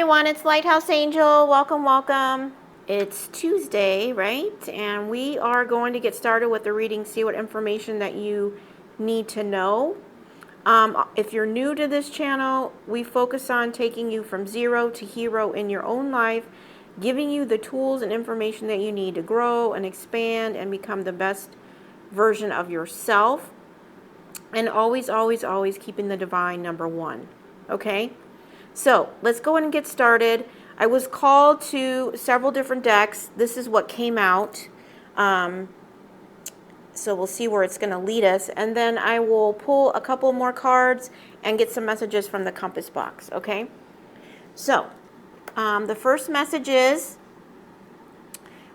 everyone, it's Lighthouse Angel. Welcome, welcome. It's Tuesday, right? And we are going to get started with the reading, see what information that you need to know. If you're new to this channel, we focus on taking you from zero to hero in your own life, giving you the tools and information that you need to grow and expand and become the best version of yourself. And always, always, always keeping the divine number one, okay? So let's go ahead and get started. I was called to several different decks. This is what came out. So we'll see where it's going to lead us. And then I will pull a couple more cards and get some messages from the compass box, okay? So the first message is,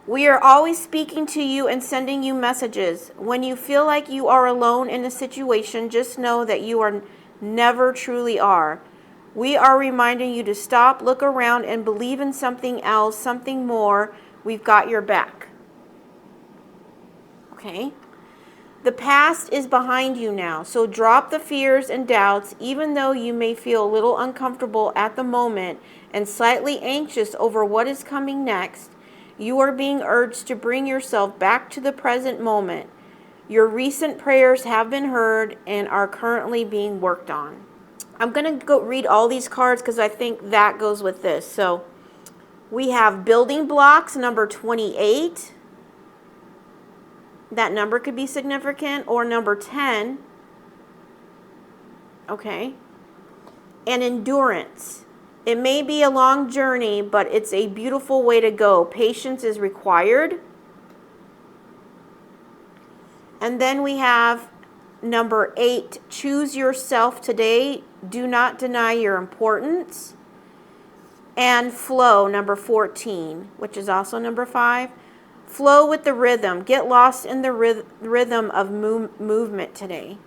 we are always speaking to you and sending you messages. When you feel like you are alone in a situation, just know that you are never truly are. We are reminding you to stop, look around, and believe in something else, something more. We've got your back. Okay? The past is behind you now, so drop the fears and doubts, even though you may feel a little uncomfortable at the moment and slightly anxious over what is coming next. You are being urged to bring yourself back to the present moment. Your recent prayers have been heard and are currently being worked on. I'm going to go read all these cards because I think that goes with this. So we have building blocks, number 28. That number could be significant. Or number 10. Okay. And endurance. It may be a long journey, but it's a beautiful way to go. Patience is required. And then we have number 8, choose yourself today. Do not deny your importance. And flow, number 14, which is also number 5. Flow with the rhythm. Get lost in the rhythm of movement today.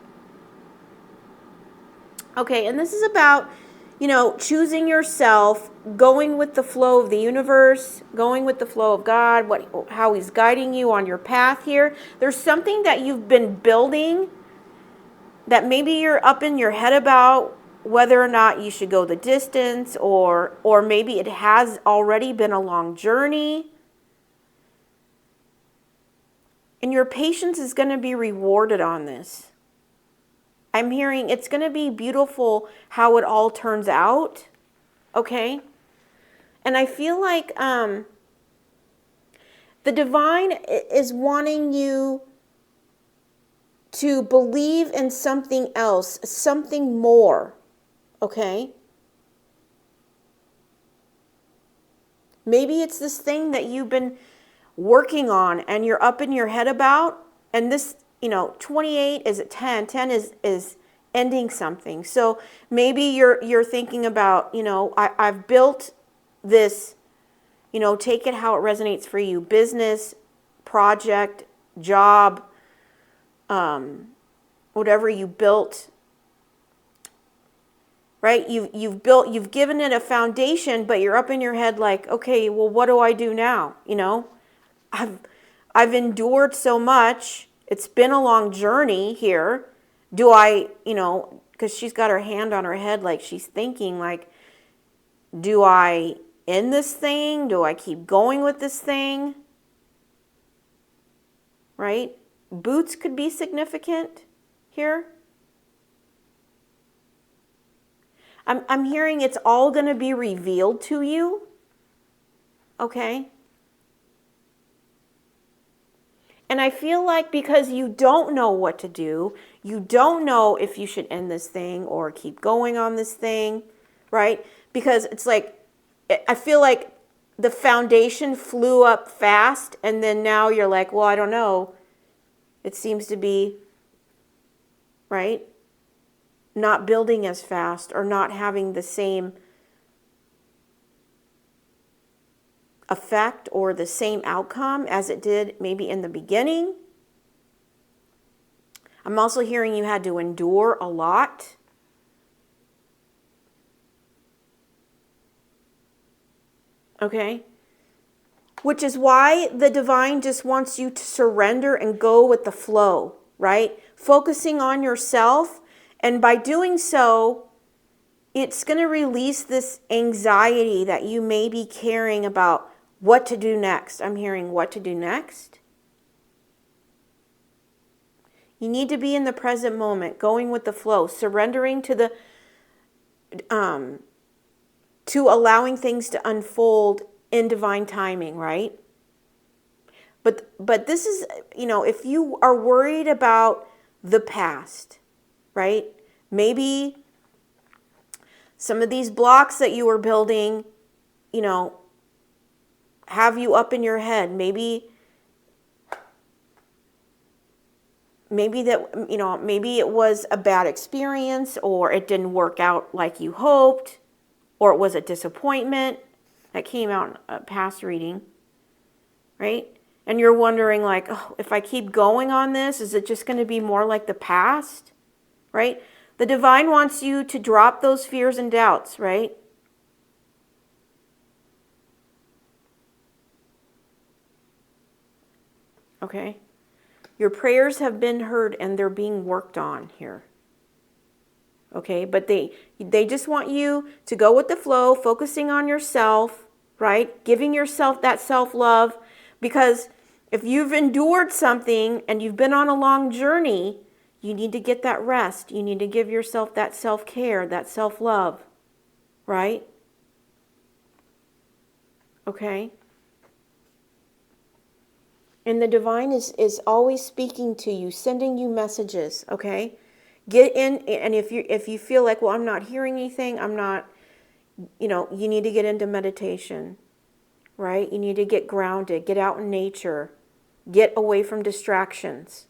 Okay, and this is about, choosing yourself, going with the flow of the universe, going with the flow of God, how He's guiding you on your path here. There's something that you've been building that maybe you're up in your head about, whether or not you should go the distance, or maybe it has already been a long journey. And your patience is going to be rewarded on this. I'm hearing it's going to be beautiful how it all turns out. Okay? And I feel like the divine is wanting you to believe in something else, something more. Okay? Maybe it's this thing that you've been working on and you're up in your head about, and this, 28 is at 10. 10 is ending something. So maybe you're thinking about, I've built this, take it how it resonates for you. Business, project, job, whatever you built. Right? You've given it a foundation, but you're up in your head like, okay, well, what do I do now? I've endured so much. It's been a long journey here. Do I, because she's got her hand on her head, like she's thinking like, do I end this thing? Do I keep going with this thing? Right? Boots could be significant here. I'm hearing it's all going to be revealed to you. Okay? And I feel like because you don't know what to do, you don't know if you should end this thing or keep going on this thing, right? Because it's like, I feel like the foundation flew up fast and then now you're like, well, I don't know. It seems to be, right? Not building as fast or not having the same effect or the same outcome as it did maybe in the beginning. I'm also hearing you had to endure a lot. Okay? Which is why the divine just wants you to surrender and go with the flow, right? Focusing on yourself. And by doing so, it's going to release this anxiety that you may be carrying about what to do next. I'm hearing what to do next. You need to be in the present moment, going with the flow, surrendering to the to allowing things to unfold in divine timing, right? But this is, if you are worried about the past, right? Maybe some of these blocks that you were building, have you up in your head. Maybe that, maybe it was a bad experience, or it didn't work out like you hoped, or it was a disappointment that came out in a past reading, right? And you're wondering like, oh, if I keep going on this, is it just going to be more like the past, right? The divine wants you to drop those fears and doubts, right? Okay. Your prayers have been heard and they're being worked on here. Okay, but they just want you to go with the flow, focusing on yourself, right? Giving yourself that self-love, because if you've endured something and you've been on a long journey, you need to get that rest. You need to give yourself that self-care, that self-love, right? Okay? And the divine is always speaking to you, sending you messages, okay? Get in, and if you feel like, well, I'm not hearing anything, I'm not, you need to get into meditation, right? You need to get grounded, get out in nature, get away from distractions.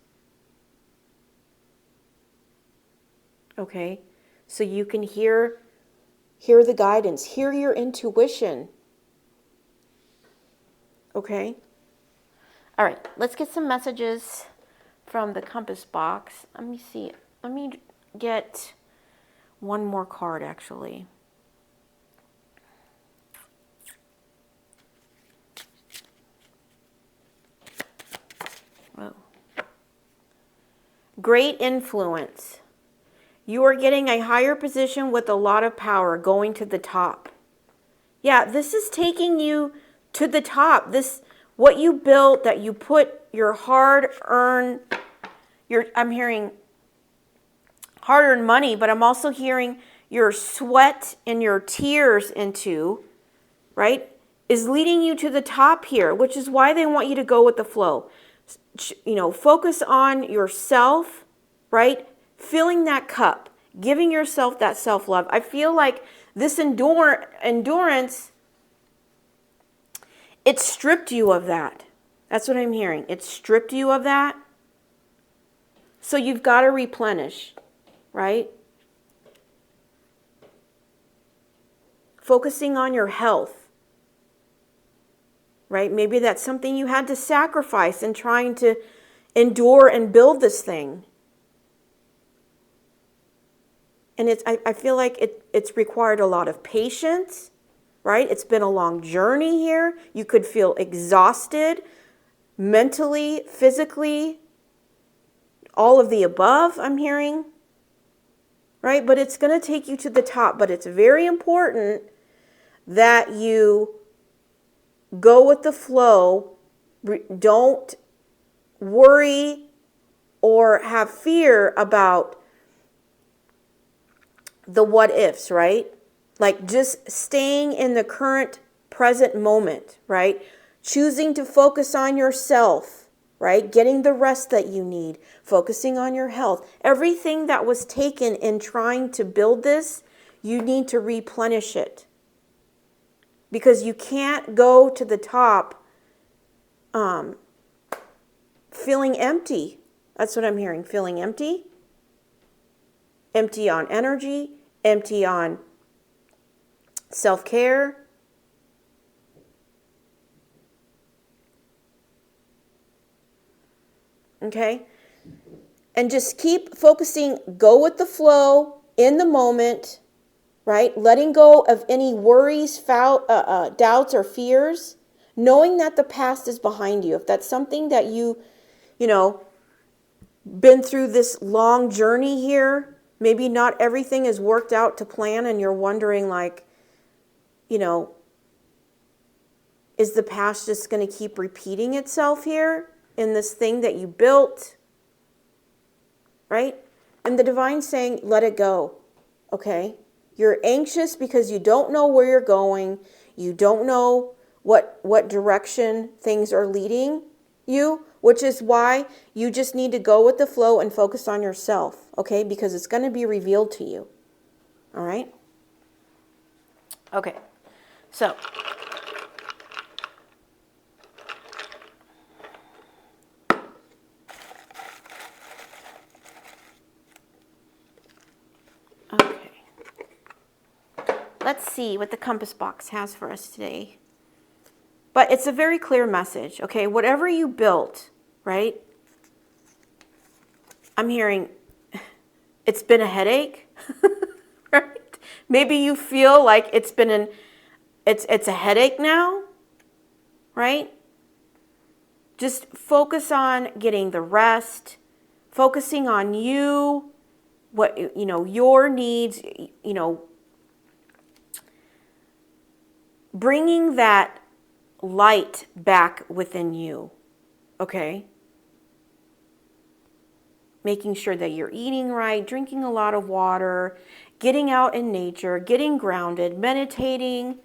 Okay? So you can hear the guidance, hear your intuition. Okay? All right, let's get some messages from the compass box. Let me see. Let me get one more card, actually. Whoa. Great influence. You are getting a higher position with a lot of power, going to the top. Yeah, this is taking you to the top. What you built, that you put your hard-earned, I'm hearing hard-earned money, but I'm also hearing your sweat and your tears into, right, is leading you to the top here, which is why they want you to go with the flow. Focus on yourself, right? Filling that cup, giving yourself that self-love. I feel like this endurance, it stripped you of that. That's what I'm hearing. It stripped you of that. So you've got to replenish, right? Focusing on your health, right? Maybe that's something you had to sacrifice in trying to endure and build this thing. And I feel like it's required a lot of patience, right? It's been a long journey here. You could feel exhausted mentally, physically, all of the above, I'm hearing, right? But it's going to take you to the top. But it's very important that you go with the flow. Don't worry or have fear about the what ifs, right? Like just staying in the current present moment, right? Choosing to focus on yourself, right? Getting the rest that you need, focusing on your health. Everything that was taken in trying to build this, you need to replenish it. Because you can't go to the top feeling empty. That's what I'm hearing, feeling empty. Empty on energy, empty on self-care. Okay? And just keep focusing, go with the flow in the moment, right? Letting go of any worries, doubts, or fears, knowing that the past is behind you. If that's something that you been through this long journey here, Maybe not everything is worked out to plan and you're wondering like, you know, is the past just going to keep repeating itself here in this thing that you built? Right? And the divine's saying, let it go. Okay? You're anxious because you don't know where you're going. You don't know what direction things are leading you, which is why you just need to go with the flow and focus on yourself. Okay? Because it's going to be revealed to you. All right? Okay. So, okay. Let's see what the compass box has for us today. But it's a very clear message, okay? Whatever you built, right? I'm hearing it's been a headache, right? Maybe you feel like it's a headache now, right? Just focus on getting the rest, focusing on you, what, you know, your needs, you know, bringing that light back within you, okay? Making sure that you're eating right, drinking a lot of water, getting out in nature, getting grounded, meditating,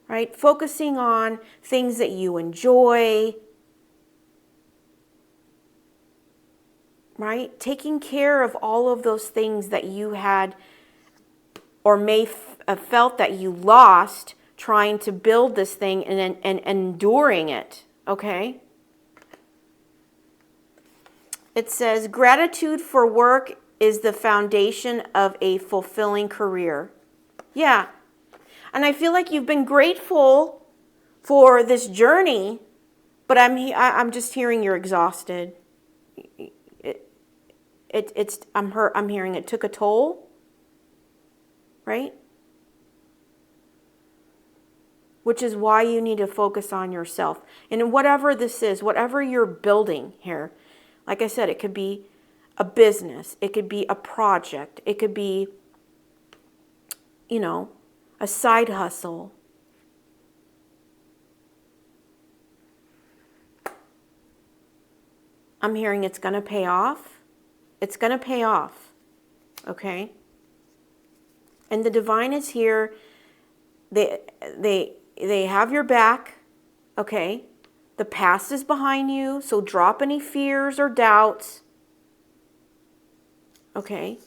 right? Focusing on things that you enjoy, right? Taking care of all of those things that you had or may have felt that you lost trying to build this thing and enduring it, okay? It says, gratitude for work is the foundation of a fulfilling career. Yeah. And I feel like you've been grateful for this journey, but I'm just hearing you're exhausted. I'm hearing it took a toll, right? Which is why you need to focus on yourself. And whatever this is, whatever you're building here, like I said, it could be a business, it could be a project, it could be, you know, a side hustle. I'm hearing it's going to pay off. It's going to pay off. Okay? And the divine is here. They have your back. Okay? The past is behind you, so drop any fears or doubts. Okay?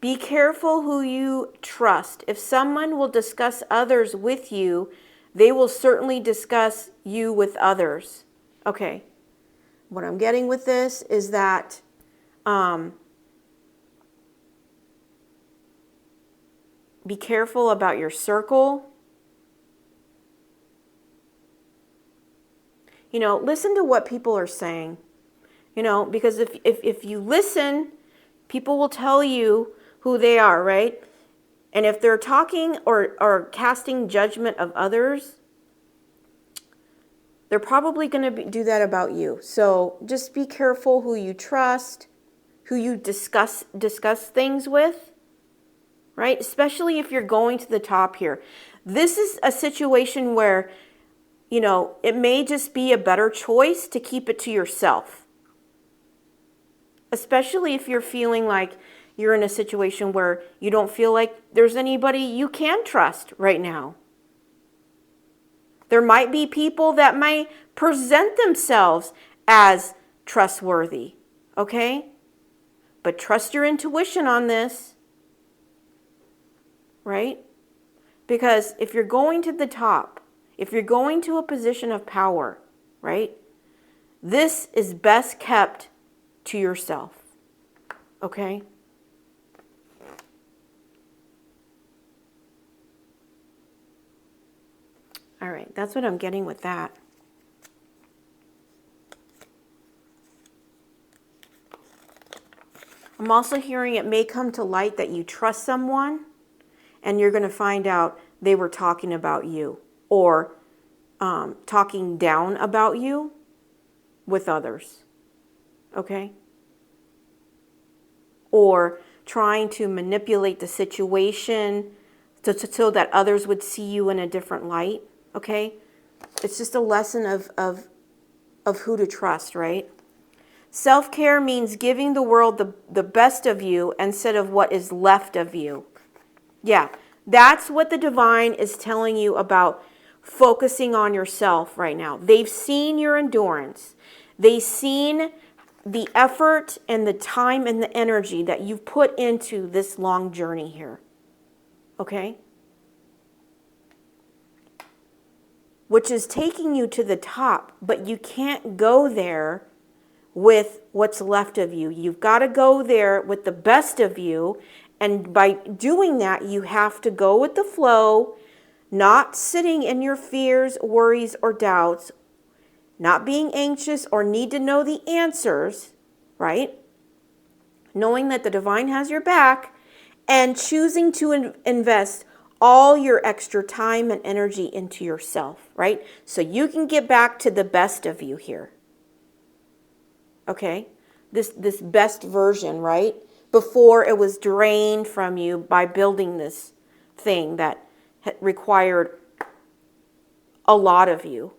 Be careful who you trust. If someone will discuss others with you, they will certainly discuss you with others. Okay. What I'm getting with this is that be careful about your circle. You know, listen to what people are saying. You know, because if you listen, people will tell you who they are, right? And if they're talking or casting judgment of others, they're probably going to do that about you. So just be careful who you trust, who you discuss things with, right? Especially if you're going to the top here. This is a situation where, you know, it may just be a better choice to keep it to yourself. Especially if you're feeling like you're in a situation where you don't feel like there's anybody you can trust right now. There might be people that might present themselves as trustworthy, okay? But trust your intuition on this, right? Because if you're going to the top, if you're going to a position of power, right? This is best kept to yourself, okay? All right, that's what I'm getting with that. I'm also hearing it may come to light that you trust someone and you're going to find out they were talking about you or talking down about you with others. Okay? or trying to manipulate the situation so that others would see you in a different light, okay? It's just a lesson of who to trust, right? Self-care means giving the world the best of you instead of what is left of you. Yeah, that's what the divine is telling you about focusing on yourself right now. They've seen your endurance. They've seen the effort and the time and the energy that you've put into this long journey here. Okay? Which is taking you to the top, but you can't go there with what's left of you. You've got to go there with the best of you. And by doing that, you have to go with the flow, not sitting in your fears, worries, or doubts, not being anxious or need to know the answers, right? Knowing that the divine has your back and choosing to invest all your extra time and energy into yourself, right? So you can get back to the best of you here. Okay? This best version, right? Before it was drained from you by building this thing that required a lot of you.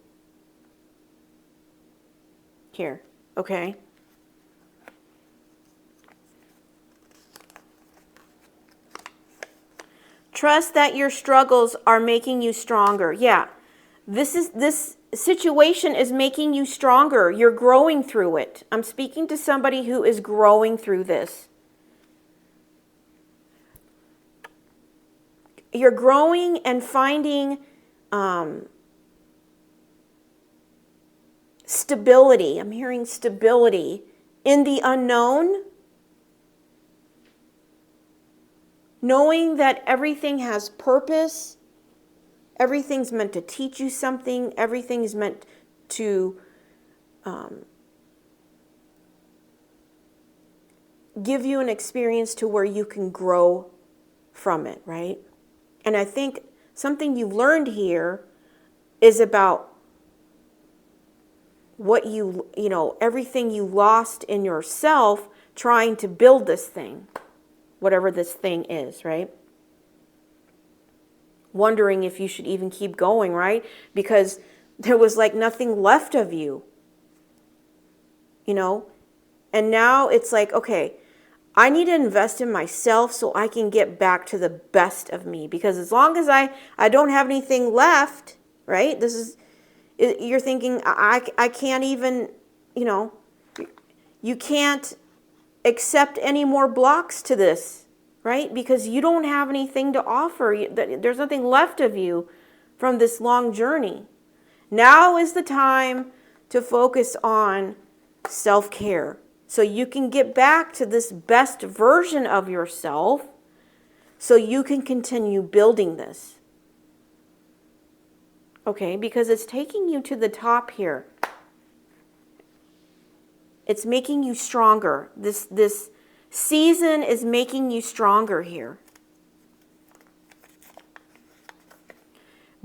Here, okay? Trust that your struggles are making you stronger. Yeah, this situation is making you stronger. You're growing through it. I'm speaking to somebody who is growing through this. You're growing and finding stability. I'm hearing stability in the unknown. Knowing that everything has purpose, everything's meant to teach you something, everything's meant to give you an experience to where you can grow from it, right? And I think something you've learned here is about what you know, everything you lost in yourself trying to build this thing. Whatever this thing is, right? Wondering if you should even keep going, right? Because there was like nothing left of you, you know? And now it's like, okay, I need to invest in myself so I can get back to the best of me. Because as long as I don't have anything left, right? You're thinking, I can't even, you know, you can't accept any more blocks to this, right? Because you don't have anything to offer. There's nothing left of you from this long journey. Now is the time to focus on self-care so you can get back to this best version of yourself so you can continue building this. Okay, because it's taking you to the top here. It's making you stronger. This season is making you stronger here.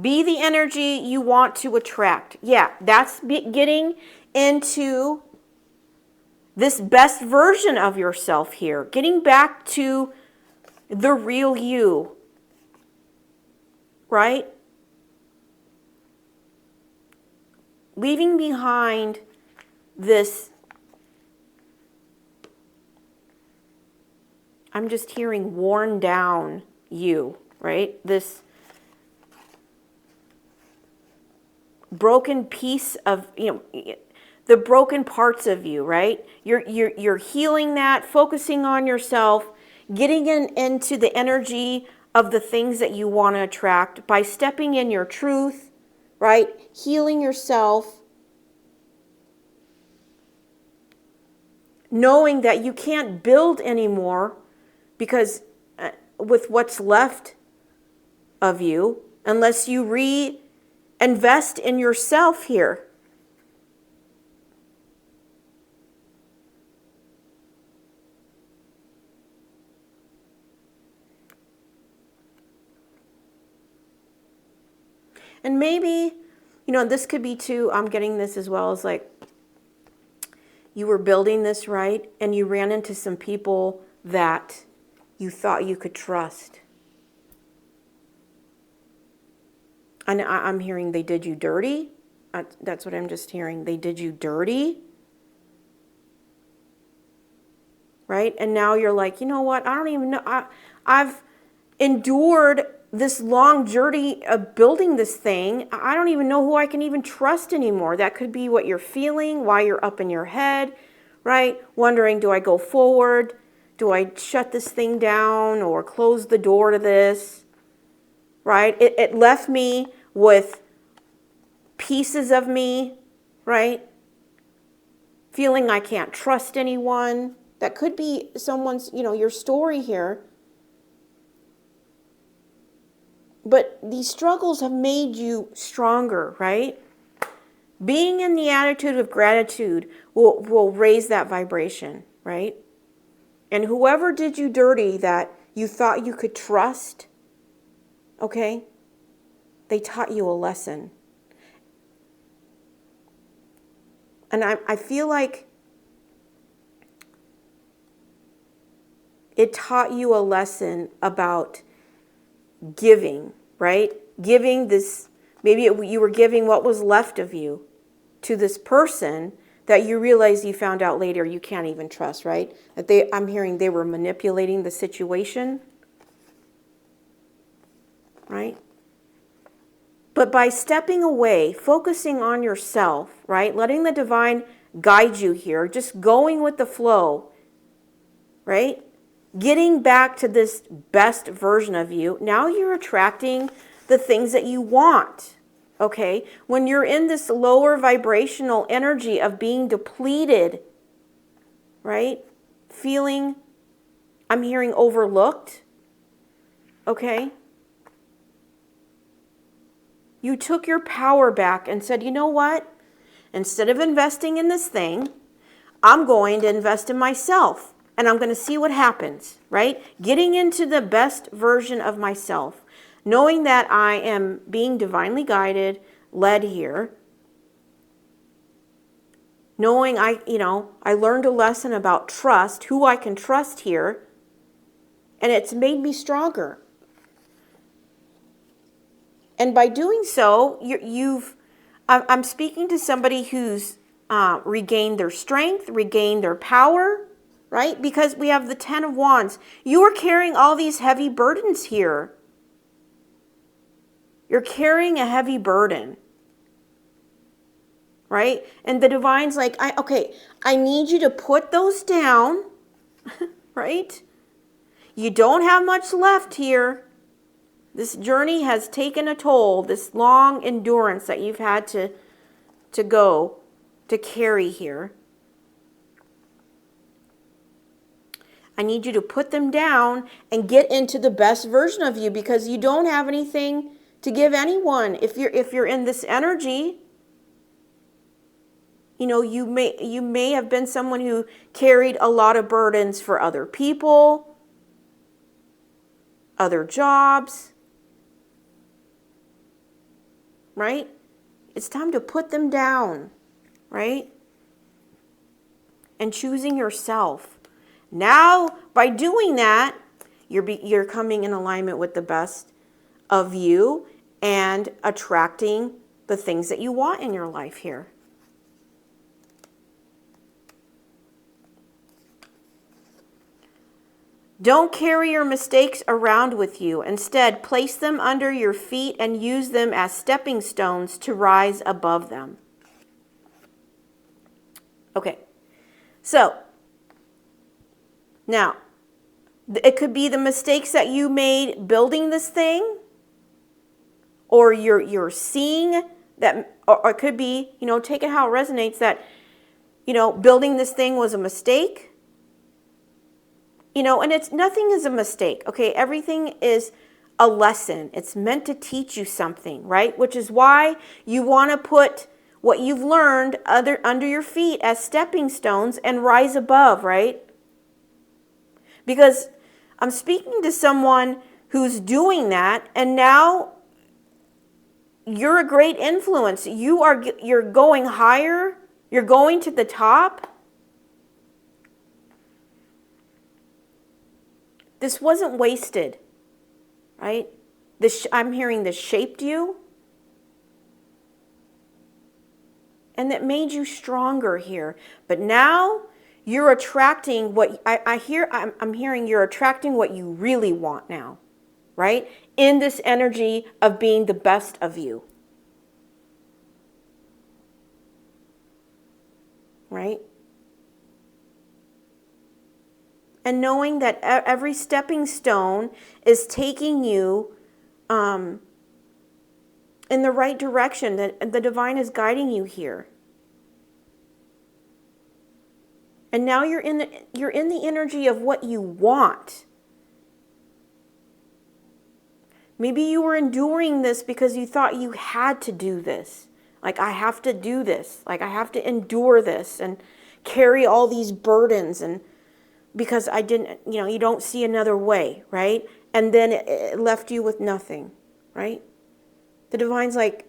Be the energy you want to attract. Yeah, that's getting into this best version of yourself here. Getting back to the real you. Right? Leaving behind this, I'm just hearing worn down you, right? This broken piece of, you know, the broken parts of you, right? You're healing that, focusing on yourself, getting into the energy of the things that you want to attract by stepping in your truth, right? Healing yourself. Knowing that you can't build anymore because with what's left of you, unless you reinvest in yourself here. And maybe, you know, this could be too, I'm getting this as well, as like you were building this, right? And you ran into some people that you thought you could trust. And I'm hearing they did you dirty. That's what I'm just hearing. They did you dirty. Right? And now you're like, you know what? I don't even know. I've endured this long journey of building this thing. I don't even know who I can even trust anymore. That could be what you're feeling, why you're up in your head, right? Wondering, do I go forward? Do I shut this thing down or close the door to this? Right? It left me with pieces of me, right? Feeling I can't trust anyone. That could be someone's, your story here. But these struggles have made you stronger, right? Being in the attitude of gratitude will raise that vibration, right? And whoever did you dirty that you thought you could trust, okay, they taught you a lesson. And I feel like it taught you a lesson about giving, right? Giving this, maybe you were giving what was left of you to this person that you realize you found out later you can't even trust, right? That I'm hearing they were manipulating the situation, right? But by stepping away, focusing on yourself, right? Letting the divine guide you here, just going with the flow, right? Getting back to this best version of you, now you're attracting the things that you want, okay? When you're in this lower vibrational energy of being depleted, right? Feeling, I'm hearing overlooked, okay? You took your power back and said, you know what? Instead of investing in this thing, I'm going to invest in myself. And I'm going to see what happens, right? Getting into the best version of myself. Knowing that I am being divinely guided, led here. Knowing I learned a lesson about trust, who I can trust here. And it's made me stronger. And by doing so, I'm speaking to somebody who's regained their strength, regained their power, right? Because we have the 10 of Wands. You are carrying all these heavy burdens here. You're carrying a heavy burden, right? And the divine's like, I need you to put those down, right? You don't have much left here. This journey has taken a toll, this long endurance that you've had to carry here. I need you to put them down and get into the best version of you, because you don't have anything to give anyone. If you're in this energy, you may have been someone who carried a lot of burdens for other people, other jobs, right? It's time to put them down, right? And choosing yourself. Now, by doing that, you're coming in alignment with the best of you and attracting the things that you want in your life here. Don't carry your mistakes around with you. Instead, place them under your feet and use them as stepping stones to rise above them. Okay, so now, it could be the mistakes that you made building this thing, or you're seeing that, or it could be, take it how it resonates, that, building this thing was a mistake. And nothing is a mistake, okay? Everything is a lesson. It's meant to teach you something, right? Which is why you want to put what you've learned under your feet as stepping stones and rise above, right? Because I'm speaking to someone who's doing that, and now you're a great influence. You're going higher. You're going to the top. This wasn't wasted, right? I'm hearing this shaped you, and that made you stronger here. But now you're attracting what I'm hearing you're attracting what you really want now, right? In this energy of being the best of you. Right? And knowing that every stepping stone is taking you in the right direction, that the divine is guiding you here. And now you're in the energy of what you want. Maybe you were enduring this because you thought you had to do this. Like, I have to do this. Like, I have to endure this and carry all these burdens, and because I didn't, you don't see another way, right? And then it left you with nothing, right? The divine's like,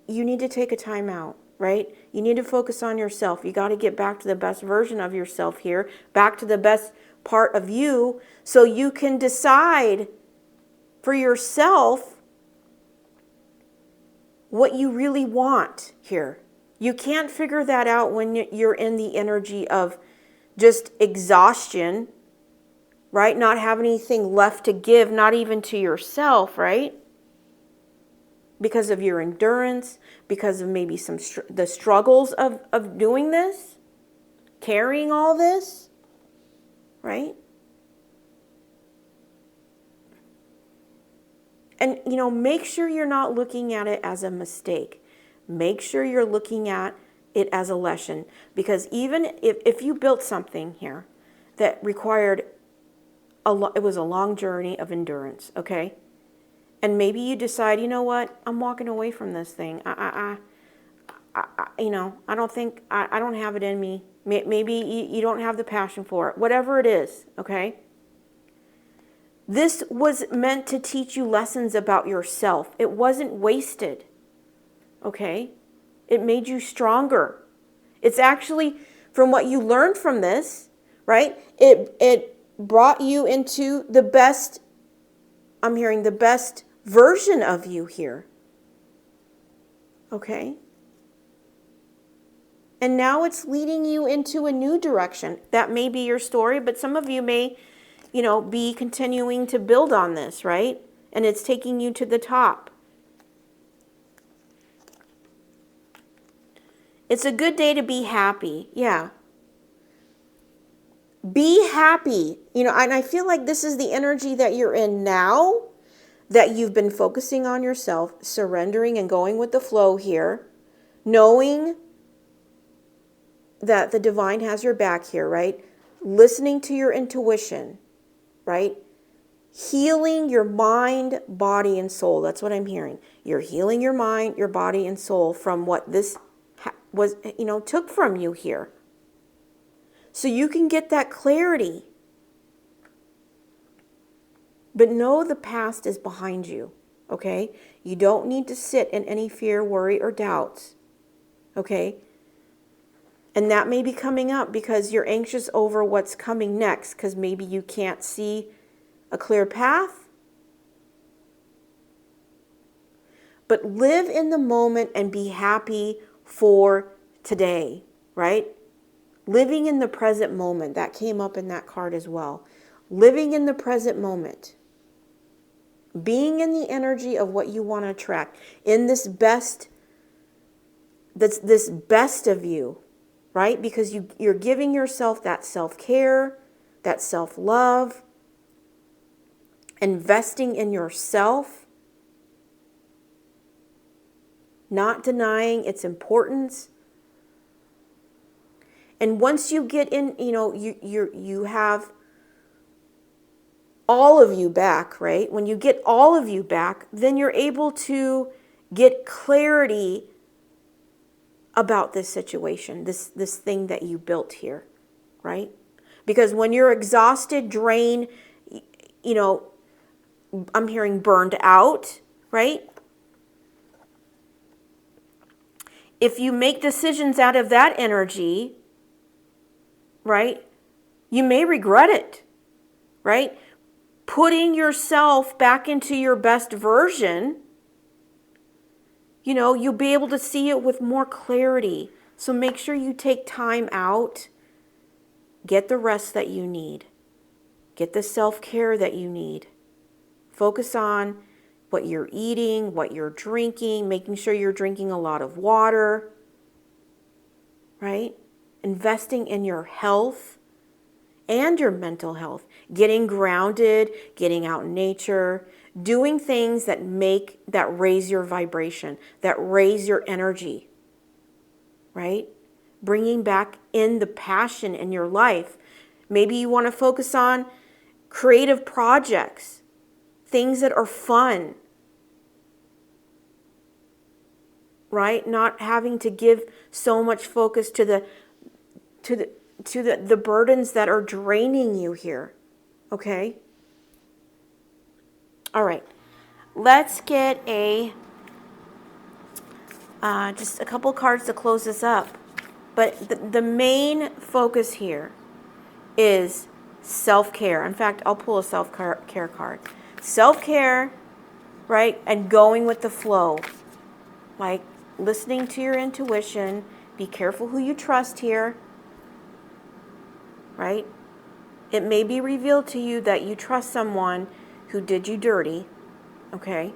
you need to take a time out, right? You need to focus on yourself. You got to get back to the best version of yourself here, back to the best part of you, so you can decide for yourself what you really want here. You can't figure that out when you're in the energy of just exhaustion, right? Not having anything left to give, not even to yourself, right? Because of your endurance, because of maybe the struggles of doing this, carrying all this, right? And, make sure you're not looking at it as a mistake. Make sure you're looking at it as a lesson. Because even if you built something here that required it was a long journey of endurance, okay? And maybe you decide, you know what? I'm walking away from this thing. I don't think, I don't have it in me. Maybe you don't have the passion for it. Whatever it is, okay? This was meant to teach you lessons about yourself. It wasn't wasted, okay? It made you stronger. It's actually, from what you learned from this, right? It brought you into the best, I'm hearing the best version of you here, okay? And now it's leading you into a new direction. That may be your story, but some of you may be continuing to build on this, right? And it's taking you to the top. It's a good day to be happy. Yeah. Be happy. And I feel like this is the energy that you're in now, that you've been focusing on yourself, surrendering and going with the flow here, knowing that the divine has your back here, right? Listening to your intuition, right? Healing your mind, body, and soul. That's what I'm hearing. You're healing your mind, your body, and soul from what this was, took from you here. So you can get that clarity. But know the past is behind you, okay? You don't need to sit in any fear, worry, or doubts, okay? And that may be coming up because you're anxious over what's coming next, because maybe you can't see a clear path. But live in the moment and be happy for today, right? Living in the present moment. That came up in that card as well. Living in the present moment. Being in the energy of what you want to attract. In this best of you, right? Because you're giving yourself that self-care, that self-love, investing in yourself, not denying its importance. And once you get in, you have all of you back, right? When you get all of you back, then you're able to get clarity about this situation, this thing that you built here, right? Because when you're exhausted, drained, I'm hearing burned out, right? If you make decisions out of that energy, right, you may regret it, right? putting yourself back into your best version, you'll be able to see it with more clarity. So make sure you take time out. Get the rest that you need. Get the self-care that you need. Focus on what you're eating, what you're drinking, making sure you're drinking a lot of water, right? Investing in your health and your mental health. Getting grounded, getting out in nature, doing things that raise your vibration, that raise your energy, right? Bringing back in the passion in your life. Maybe you want to focus on creative projects, things that are fun, right? Not having to give so much focus to the burdens that are draining you here. Okay? All right. Let's get just a couple cards to close this up. But the main focus here is self-care. In fact, I'll pull a self-care card. Self-care, right? And going with the flow. Like listening to your intuition. Be careful who you trust here. Right? It may be revealed to you that you trust someone who did you dirty. Okay?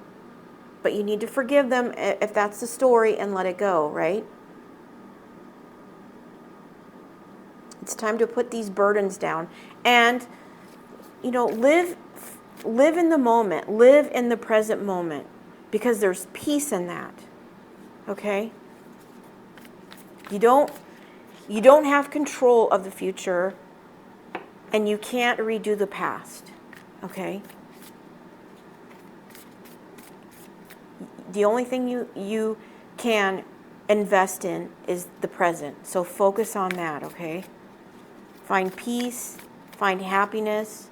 But you need to forgive them if that's the story and let it go, right? It's time to put these burdens down and, live in the moment, live in the present moment, because there's peace in that. Okay? You don't have control of the future, and you can't redo the past. Okay? The only thing you can invest in is the present. So focus on that, okay? Find peace, find happiness.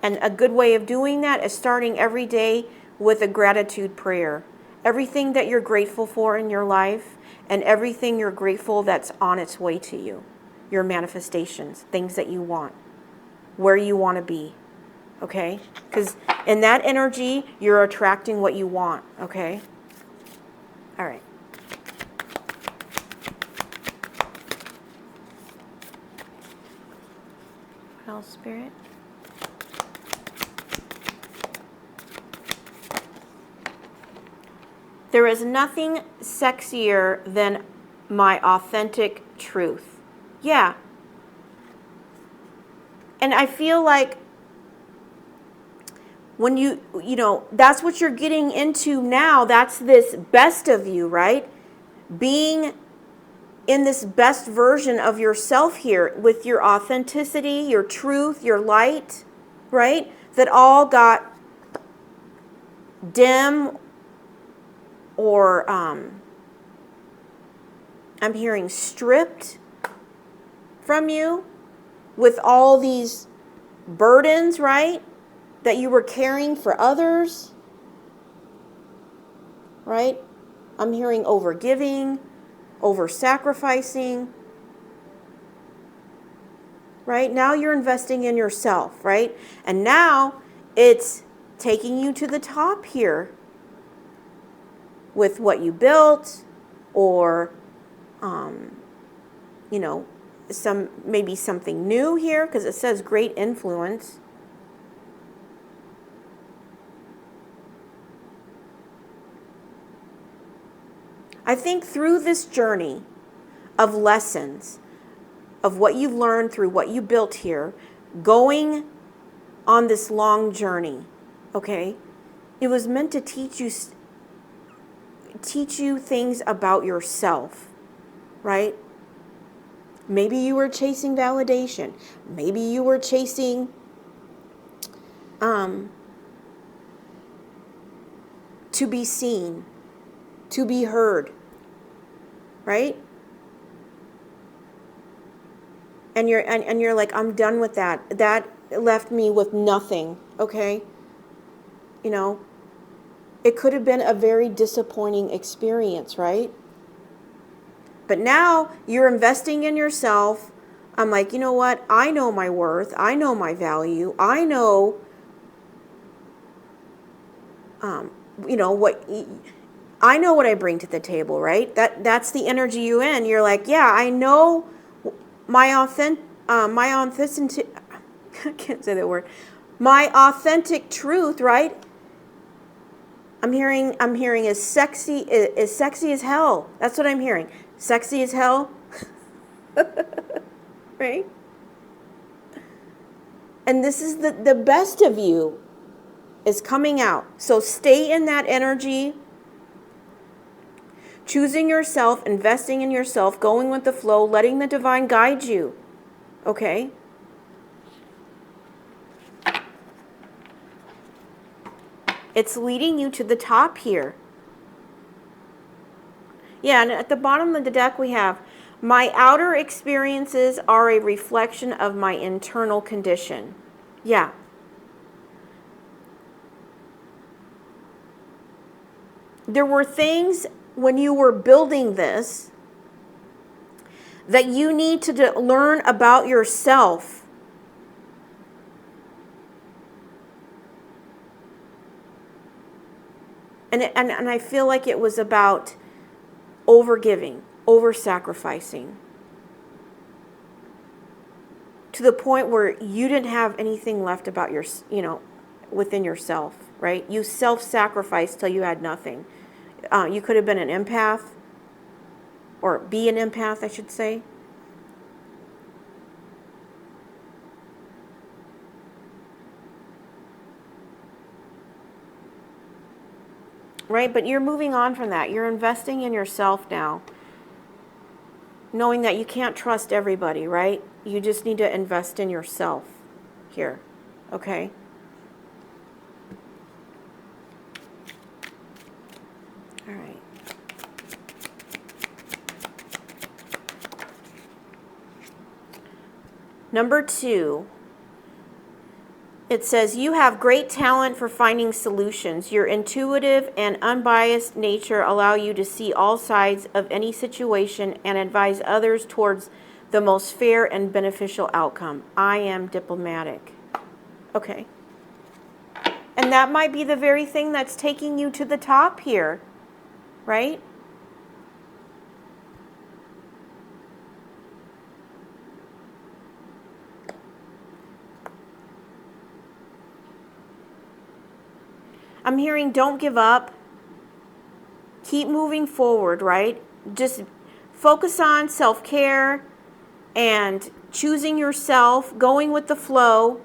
And a good way of doing that is starting every day with a gratitude prayer. Everything that you're grateful for in your life and everything you're grateful that's on its way to you. Your manifestations, things that you want, where you want to be. Okay? Because in that energy, you're attracting what you want. Okay? All right. What else, Spirit? There is nothing sexier than my authentic truth. Yeah. And I feel like when that's what you're getting into now. That's this best of you, right? Being in this best version of yourself here with your authenticity, your truth, your light, right? That all got dim or I'm hearing stripped from you with all these burdens, right? That you were carrying for others, right? I'm hearing over-giving, over-sacrificing, right? Now you're investing in yourself, right? And now it's taking you to the top here with what you built or, maybe something new here because it says great influence. I think through this journey of lessons, of what you've learned through what you built here, going on this long journey, okay, it was meant to teach you things about yourself, right? Maybe you were chasing validation. Maybe you were chasing to be seen, to be heard, right? And you're like, I'm done with that. That left me with nothing, okay? It could have been a very disappointing experience, right? But now you're investing in yourself. I'm like, you know what? I know my worth. I know my value. I know you know, I know what I bring to the table, right? That's the energy you in. You're like, yeah, I know my authenticity. I can't say that word. My authentic truth, right? I'm hearing is sexy as hell. That's what I'm hearing. Sexy as hell. Right? And this is the best of you is coming out. So stay in that energy. Choosing yourself, investing in yourself, going with the flow, letting the divine guide you. Okay? It's leading you to the top here. Yeah, and at the bottom of the deck we have, my outer experiences are a reflection of my internal condition. Yeah. There were things when you were building this that you need to learn about yourself. And I feel like it was about over-giving, over-sacrificing, to the point where you didn't have anything left about your, within yourself, right? You self-sacrificed till you had nothing. You could have been an empath, or be an empath, I should say. Right? But you're moving on from that. You're investing in yourself now, knowing that you can't trust everybody, right? You just need to invest in yourself here, okay? All right. Number 2, it says, you have great talent for finding solutions. Your intuitive and unbiased nature allow you to see all sides of any situation and advise others towards the most fair and beneficial outcome. I am diplomatic. Okay. And that might be the very thing that's taking you to the top here, right? I'm hearing don't give up. Keep moving forward, right? Just focus on self-care and choosing yourself, going with the flow.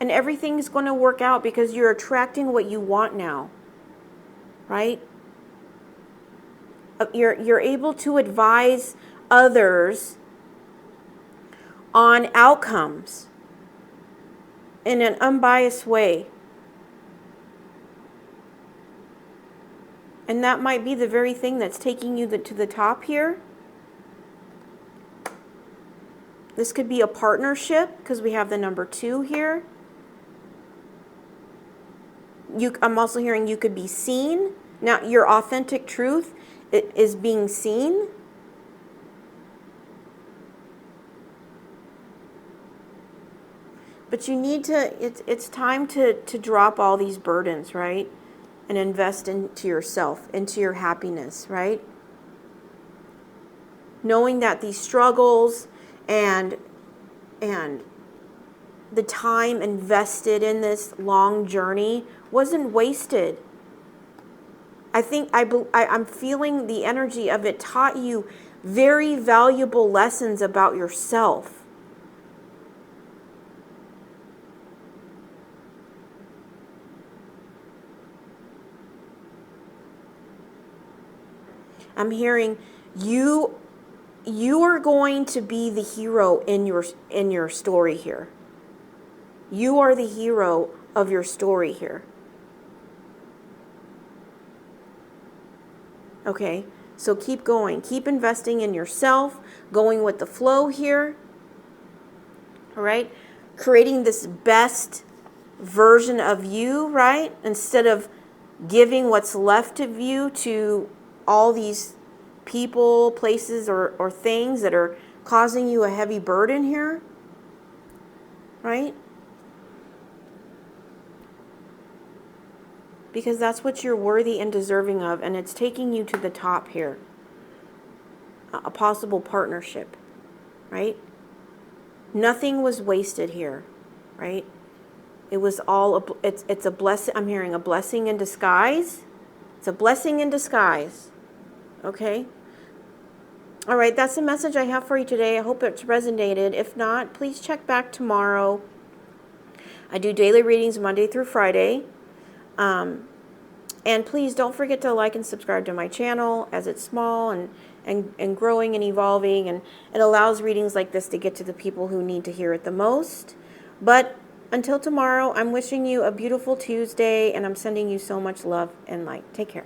And everything's going to work out because you're attracting what you want now, right? You're able to advise others on outcomes in an unbiased way. And that might be the very thing that's taking you to the top here. This could be a partnership because we have the number 2 here. I'm also hearing you could be seen. Now, your authentic truth is being seen. But you need to, it's time to drop all these burdens, right? And invest into yourself, into your happiness, right? Knowing that these struggles and the time invested in this long journey wasn't wasted. I'm feeling the energy of it taught you very valuable lessons about yourself. I'm hearing you are going to be the hero in your story here. You are the hero of your story here. Okay, so keep going. Keep investing in yourself, going with the flow here. All right, creating this best version of you, right? Instead of giving what's left of you to all these people, places, or things that are causing you a heavy burden here, right? because that's what you're worthy and deserving of, and it's taking you to the top here. A possible partnership, right? Nothing was wasted here, right? It was all, it's a blessing. I'm hearing a blessing in disguise. It's a blessing in disguise, okay? All right, that's the message I have for you today. I hope it's resonated. If not, please check back tomorrow. I do daily readings Monday through Friday. And please don't forget to like and subscribe to my channel, as it's small and growing and evolving, and it allows readings like this to get to the people who need to hear it the most. But until tomorrow, I'm wishing you a beautiful Tuesday, and I'm sending you so much love and light. Take care.